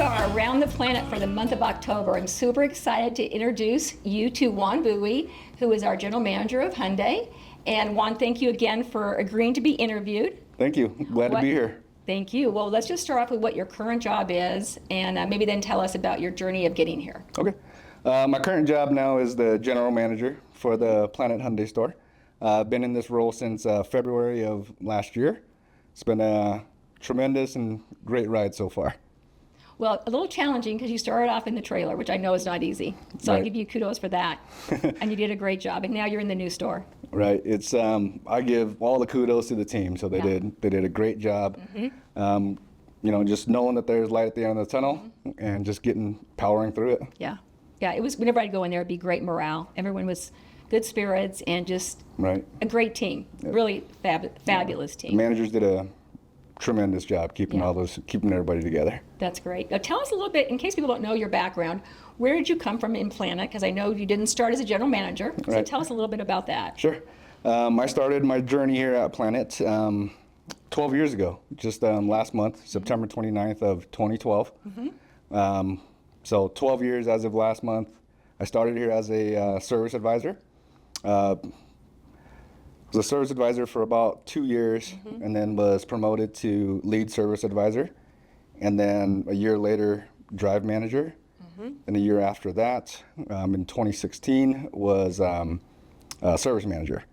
are around the planet for the month of October. I'm super excited to introduce you to Hoan Bui, who is our General Manager of Hyundai. And Hoan, thank you again for agreeing to be interviewed. Thank you. Glad to be here. Thank you. Well, let's just start off with what your current job is, and maybe then tell us about your journey of getting here. Okay. My current job now is the General Manager for the Planet Hyundai store. I've been in this role since February of last year. It's been a tremendous and great ride so far. Well, a little challenging because you started off in the trailer, which I know is not easy. So Right. I give you kudos for that. And you did a great job. And now you're in the new store. Right. It's I give all the kudos to the team. So they did a great job. Just knowing that there's light at the end of the tunnel and just powering through it. Yeah. Yeah, it was, whenever I'd go in there, it'd be great morale. Everyone was good spirits and just a great team. Really fabulous team. The managers did a tremendous job keeping everybody together. That's great. Now tell us a little bit, in case people don't know your background, where did you come from in Planet? Because I know you didn't start as a general manager. So tell us a little bit about that. Sure. I started my journey here at Planet 12 years ago, just last month, September 29th of 2012. So 12 years as of last month. I started here as a service advisor. Was a service advisor for about 2 years, and then was promoted to lead service advisor, and then a year later, drive manager. And a year after that, in 2016, was service manager.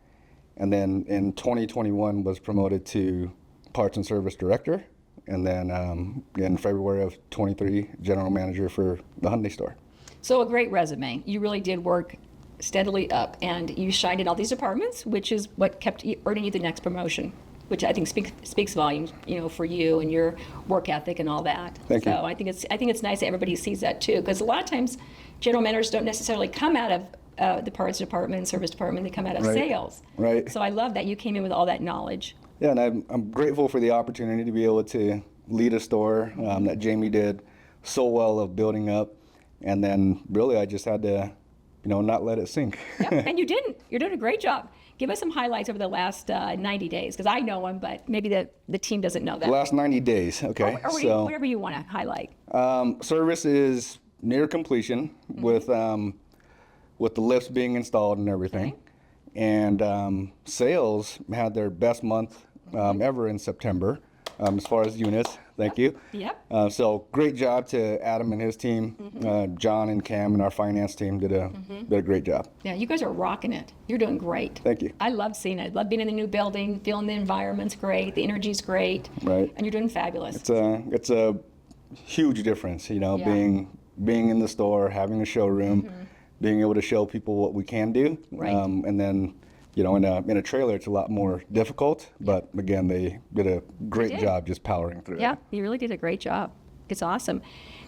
And then in 2021 was promoted to parts and service director, and then in February of 23, general manager for the Hyundai store. So a great resume. You really did work steadily up, and you shined in all these departments, which is what kept earning you the next promotion, which I think speaks volumes, for you and your work ethic and all that. Thank you. So I think it's nice that everybody sees that too, because a lot of times general managers don't necessarily come out of the parts department, service department. They come out of sales. Right. So I love that you came in with all that knowledge. Yeah, and I'm grateful for the opportunity to be able to lead a store that Jamie did so well of building up, and then really I just had to not let it sink. Yep, and you didn't. You're doing a great job. Give us some highlights over the last 90 days, because I know them, but maybe the team doesn't know that. The last 90 days, okay. Or whatever you want to highlight. Service is near completion with the lifts being installed and everything. And sales had their best month ever in September as far as units. Thank you. Yep. So great job to Adam and his team. John and Cam and our finance team did a great job. Yeah, you guys are rocking it. You're doing great. Thank you. I love seeing it. I love being in the new building, feeling the environment's great, the energy's great. Right. And you're doing fabulous. It's a huge difference, being in the store, having a showroom, being able to show people what we can do. Right. And then in a trailer, it's a lot more difficult, but again, they did a great job just powering through it. Yeah, you really did a great job. It's awesome.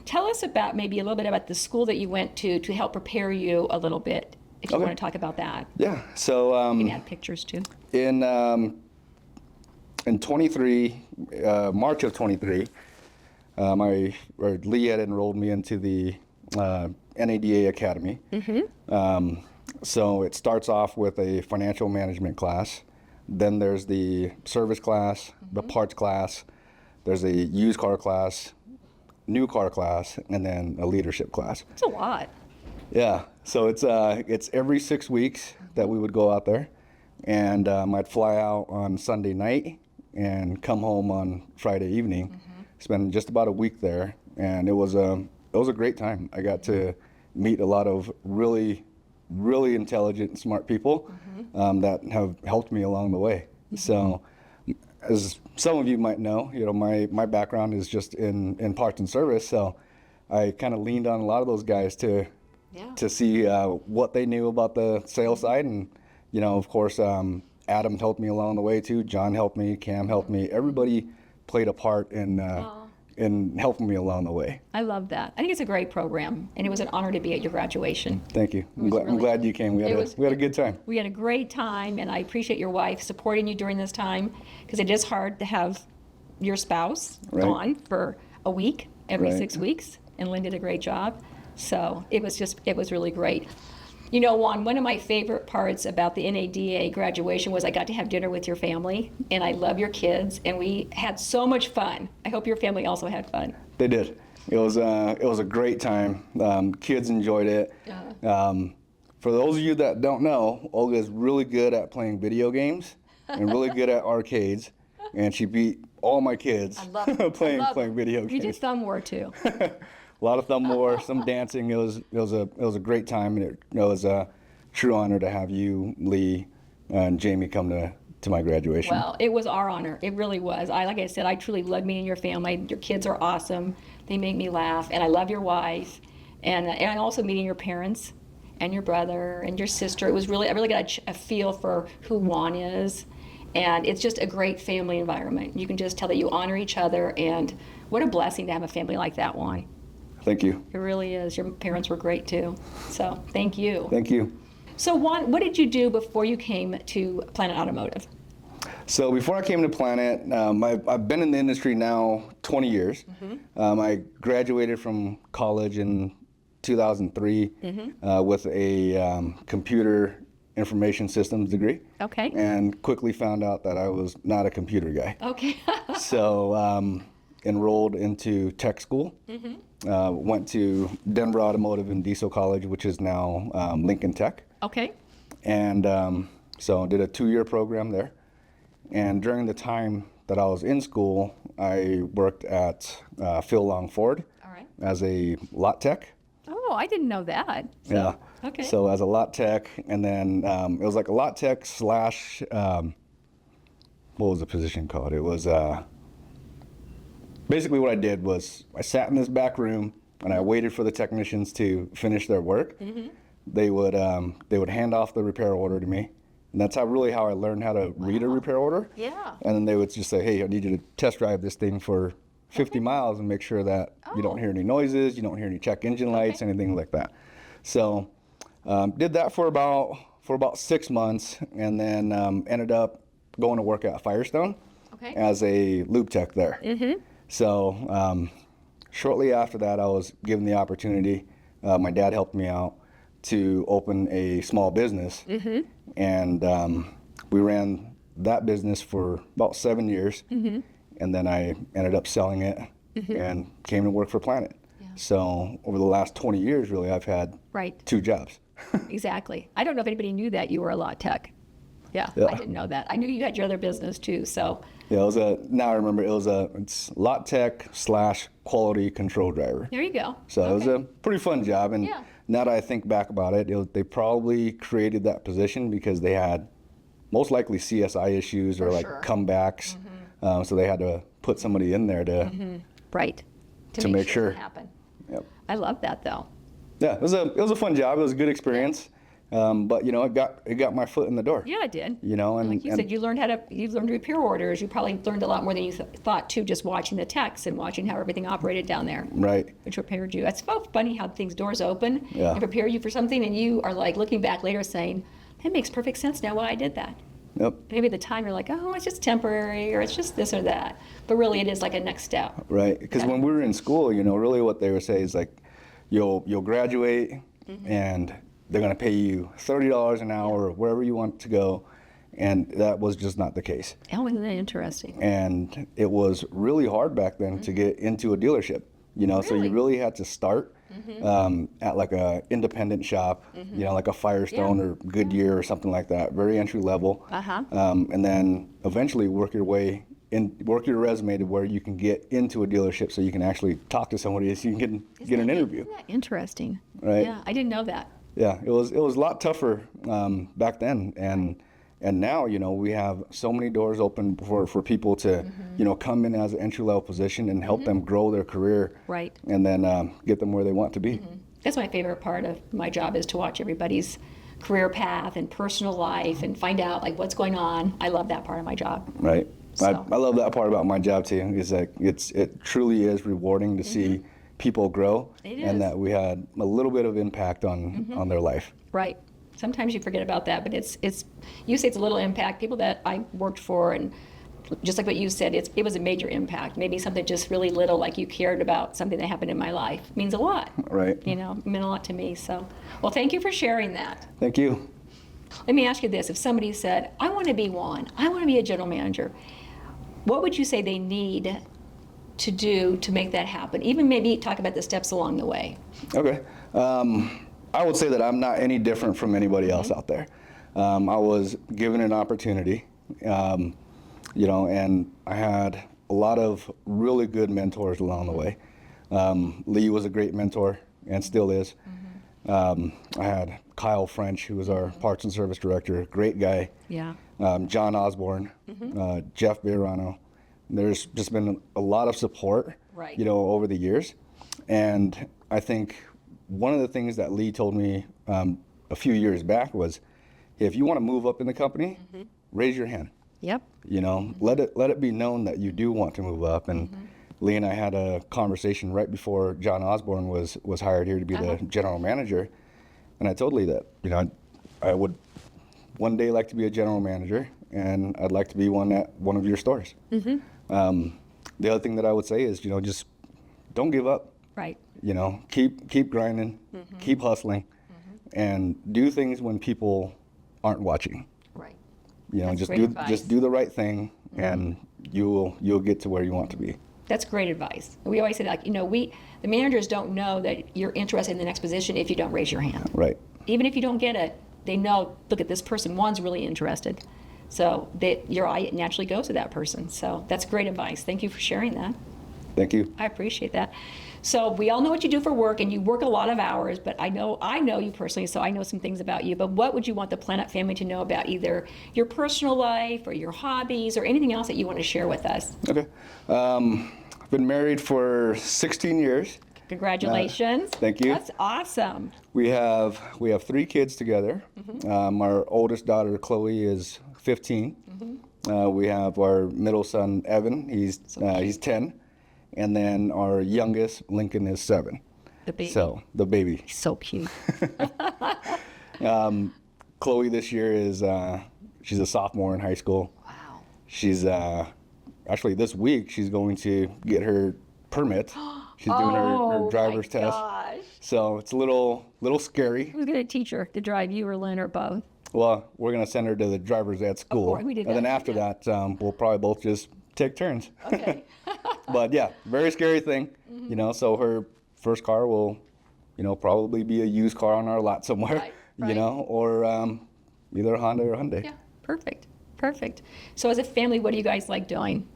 Tell us about maybe a little bit about the school that you went to help prepare you a little bit, if you want to talk about that. Yeah, so you can add pictures too. In 23, March of 23, Lee had enrolled me into the NADA Academy. So it starts off with a financial management class. Then there's the service class, the parts class. There's a used car class, new car class, and then a leadership class. It's a lot. Yeah. So it's every 6 weeks that we would go out there, and I'd fly out on Sunday night and come home on Friday evening. Spend just about a week there, and it was a great time. I got to meet a lot of really intelligent and smart people that have helped me along the way. So as some of you might know, my background is just in parts and service, so I kind of leaned on a lot of those guys to see what they knew about the sales side. And of course, Adam helped me along the way too. John helped me, Cam helped me. Everybody played a part in helping me along the way. I love that. I think it's a great program, and it was an honor to be at your graduation. Thank you. I'm glad you came. We had a good time. We had a great time, and I appreciate your wife supporting you during this time, because it is hard to have your spouse gone for a week every 6 weeks, and Lynn did a great job. So it was really great. Hoan, one of my favorite parts about the NADA graduation was I got to have dinner with your family, and I love your kids, and we had so much fun. I hope your family also had fun. They did. It was a great time. Kids enjoyed it. For those of you that don't know, Olga is really good at playing video games and really good at arcades, and she beat all my kids playing video games. You did thumb war too. A lot of thumb war, some dancing. It was a great time, and it was a true honor to have you, Lee, and Jamie come to my graduation. Well, it was our honor. It really was. Like I said, I truly love meeting your family. Your kids are awesome. They make me laugh, and I love your wife, and also meeting your parents and your brother and your sister. It was really, I really got a feel for who Juan is, and it's just a great family environment. You can just tell that you honor each other, and what a blessing to have a family like that, Juan. Thank you. It really is. Your parents were great too. So thank you. Thank you. So Juan, what did you do before you came to Planet Automotive? So before I came to Planet, I've been in the industry now 20 years. I graduated from college in 2003 with a computer information systems degree. Okay. And quickly found out that I was not a computer guy. Okay. So enrolled into tech school. Went to Denver Automotive and Diesel College, which is now Lincoln Tech. Okay. And so did a 2-year program there. And during the time that I was in school, I worked at Phil Long Ford as a lot tech. Oh, I didn't know that. So, Yeah. Okay. So as a lot tech, and then it was like a lot tech slash, what was the position called? It was basically what I did was I sat in this back room and I waited for the technicians to finish their work. They would hand off the repair order to me. And that's how I learned how to read a repair order. Yeah. And then they would just say, hey, I need you to test drive this thing for 50 miles and make sure that you don't hear any noises, you don't hear any check engine lights, anything like that. So did that for about 6 months, and then ended up going to work at Firestone as a lube tech there. So shortly after that, I was given the opportunity. My dad helped me out to open a small business, and we ran that business for about 7 years, and then I ended up selling it and came to work for Planet. So over the last 20 years, really, I've had 2 jobs. Exactly. I don't know if anybody knew that you were a lot tech. Yeah, I didn't know that. I knew you had your other business too, so. Yeah, now I remember it's lot tech slash quality control driver. There you go. So it was a pretty fun job, and now that I think back about it, they probably created that position because they had most likely CSI issues or comebacks. So they had to put somebody in there to to make sure it happen. I love that though. Yeah, it was a fun job. It was a good experience. But it got my foot in the door. Yeah, it did. And like you said, you learned repair orders. You probably learned a lot more than you thought too, just watching the techs and watching how everything operated down there. Right. Which prepared you. It's so funny how doors open and prepare you for something, and you are like looking back later saying, that makes perfect sense now why I did that. Yep. Maybe at the time you're like, oh, it's just temporary, or it's just this or that. But really it is like a next step. Right. Because when we were in school, really what they would say is like, you'll graduate and they're going to pay you $30 an hour or wherever you want to go, and that was just not the case. Oh, isn't that interesting? And it was really hard back then to get into a dealership, so you really had to start at like a independent shop, like a Firestone or Goodyear or something like that, very entry level, and then eventually work your resume to where you can get into a dealership so you can actually talk to somebody so you can get an interview. Isn't that interesting? Right? Yeah, I didn't know that. Yeah, it was a lot tougher back then, and now we have so many doors open for people to come in as an entry level position and help them grow their career, and then get them where they want to be. That's my favorite part of my job, is to watch everybody's career path and personal life and find out like what's going on. I love that part of my job. Right. So. I love that part about my job too. Is that it truly is rewarding to see people grow, and that we had a little bit of impact on their life. Right. Sometimes you forget about that, but it's you say it's a little impact. People that I worked for, and just like what you said, it was a major impact. Maybe something just really little, like you cared about something that happened in my life, means a lot. Right. It meant a lot to me. So, well, thank you for sharing that. Thank you. Let me ask you this: if somebody said, "I want to be Juan, I want to be a general manager," what would you say they need to do to make that happen? Even maybe talk about the steps along the way. Okay. I would say that I'm not any different from anybody else out there. I was given an opportunity, and I had a lot of really good mentors along the way. Lee was a great mentor and still is. I had Kyle French, who was our parts and service director, great guy. Yeah. John Osborne, Jeff Beirano. There's just been a lot of support, Right. over the years. And I think one of the things that Lee told me a few years back was, hey, if you want to move up in the company, raise your hand. Yep. Let it be known that you do want to move up. And Lee and I had a conversation right before John Osborne was hired here to be the general manager. And I told Lee that, I would one day like to be a general manager, and I'd like to be one at one of your stores. The other thing that I would say is, just don't give up. Right. Keep grinding, keep hustling, and do things when people aren't watching. Right. Just great do advice. just do the right thing, and you'll get to where you want to be. That's great advice. We always say, the managers don't know that you're interested in the next position if you don't raise your hand. Right. Even if you don't get it, they know, look at this person, one's really interested. So your eye naturally goes to that person. So that's great advice. Thank you for sharing that. Thank you. I appreciate that. So we all know what you do for work, and you work a lot of hours, but I know you personally, so I know some things about you. But what would you want the Planet family to know about either your personal life or your hobbies or anything else that you want to share with us? Okay. I've been married for 16 years. Congratulations. Thank you. That's awesome. We have 3 kids together. Our oldest daughter, Chloe, is 15. We have our middle son, Evan. He's 10. And then our youngest, Lincoln, is 7. The baby. So, the baby. He's so cute. Chloe this year is, she's a sophomore in high school. Wow. She's, actually this week, she's going to get her permit. She's doing her driver's test. Gosh. So it's a little scary. Who's going to teach her to drive, you or Lynn or both? Well, we're going to send her to the driver's ed school. course, we did and then that, after that, we'll probably both just take turns. Okay. But yeah, very scary thing. So her first car will, probably be a used car on our lot somewhere, Right. or either a Honda or a Hyundai. Yeah, perfect. So as a family, what do you guys like doing?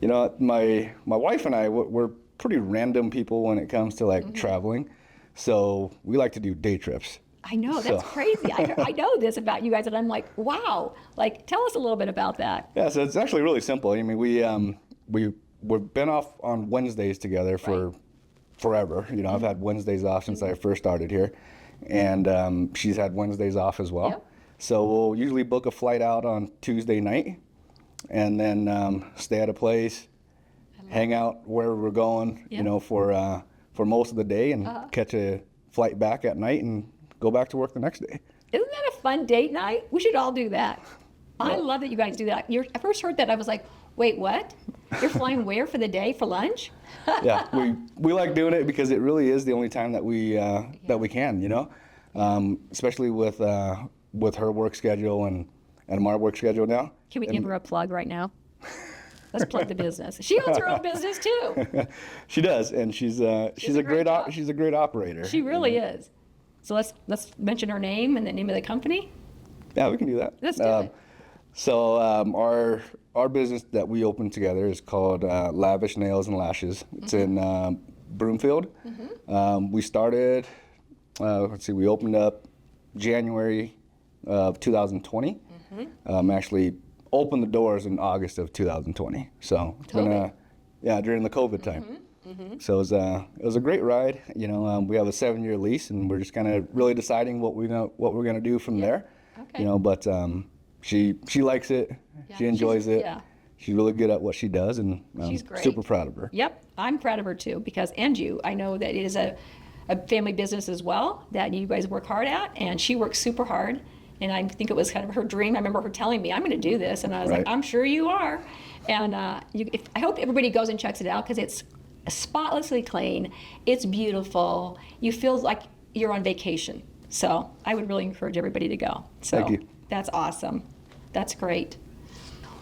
My wife and I, we're pretty random people when it comes to traveling. So we like to do day trips. I know, that's crazy. I know this about you guys, and I'm like, wow. Tell us a little bit about that. Yeah, so it's actually really simple. I mean, we've been off on Wednesdays together for forever. I've had Wednesdays off since I first started here, and she's had Wednesdays off as well. Yep. So we'll usually book a flight out on Tuesday night, and then stay at a place, hang out wherever we're going, for most of the day, and catch a flight back at night and go back to work the next day. Isn't that a fun date night? We should all do that. I love that you guys do that. I first heard that, I was like, wait, what? You're flying where for the day, for lunch? Yeah, we like doing it because it really is the only time that we can, especially with her work schedule and my work schedule now. Can we give her a plug right now? Let's plug the business. She owns her own business too. She does, and she's a great operator. She really is. So let's mention her name and the name of the company. Yeah, we can do that. Let's do it. So our business that we opened together is called Lavish Nails and Lashes. It's in Broomfield. We started. We opened up January of 2020. Actually opened the doors in August of 2020. So it's been during the COVID time. So it was a great ride. We have a 7-year lease, and we're just kind of really deciding what we're gonna do from there. Okay. But she likes it. Yeah, She enjoys it. Yeah. She's really good at what she does, and She's great. super proud of her. Yep, I'm proud of her too, I know that it is a family business as well that you guys work hard at, and she works super hard. And I think it was kind of her dream. I remember her telling me, I'm going to do this. And I was like, I'm sure you are. And I hope everybody goes and checks it out, because it's spotlessly clean. It's beautiful. You feel like you're on vacation. So I would really encourage everybody to go. So Thank you. That's awesome. That's great.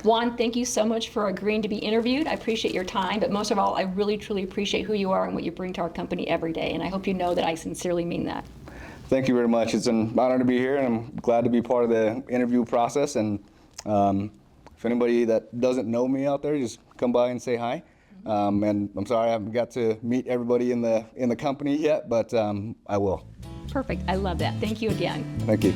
Juan, thank you so much for agreeing to be interviewed. I appreciate your time, but most of all, I really, truly appreciate who you are and what you bring to our company every day, and I hope you know that I sincerely mean that. Thank you very much. It's an honor to be here, and I'm glad to be part of the interview process. And if anybody that doesn't know me out there, just come by and say hi. And I'm sorry I haven't got to meet everybody in the company yet, but I will. Perfect. I love that. Thank you again. Thank you.